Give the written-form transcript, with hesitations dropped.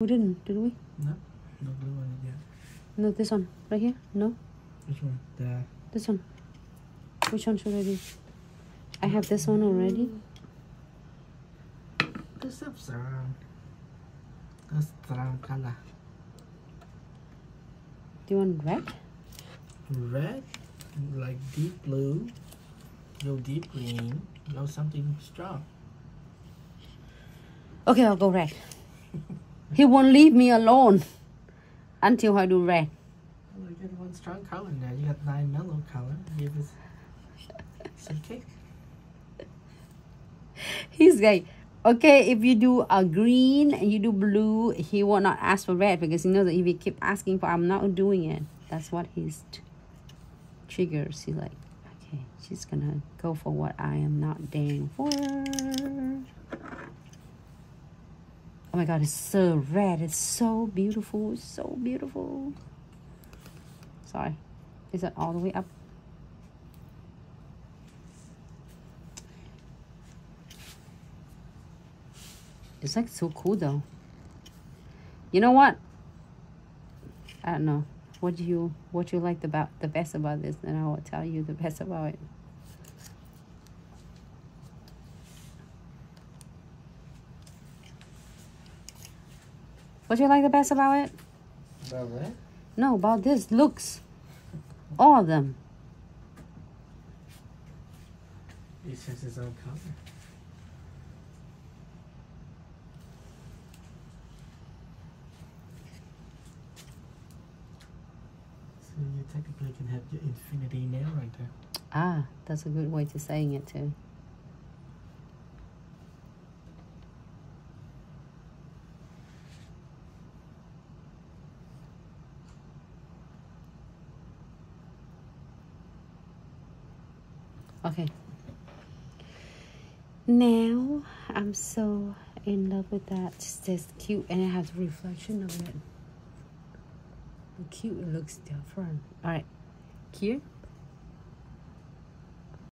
We didn't, did we? No, no blue on it yet. No, this one. Right here? No? Which one? This one. Which one should I do? I have this one already. This is brown. That's brown color. Do you want red? Red, like deep blue, no deep green, no something strong. Okay, I'll go red. He won't leave me alone until I do red. Well, you got one strong color now. You got 9 mellow color. Give us some cake. He's like, okay, if you do a green and you do blue, he will not ask for red because he knows that if he keep asking for, I'm not doing it. That's what his triggers. He's like, okay, she's gonna go for what I am not daring for. Oh my God, it's so red. It's so beautiful. It's so beautiful. Sorry. Is it all the way up? It's like so cool though. You know what? I don't know. What you like the best about this, and I will tell you the best about it. What you like the best about it? About what? No, about this looks. All of them. Each has his own color. So you technically can have your infinity nail right there. Ah, that's a good way to saying it too. Okay. Now I'm so in love with that. It's just cute, and it has a reflection of it. How cute it looks different. All right, here.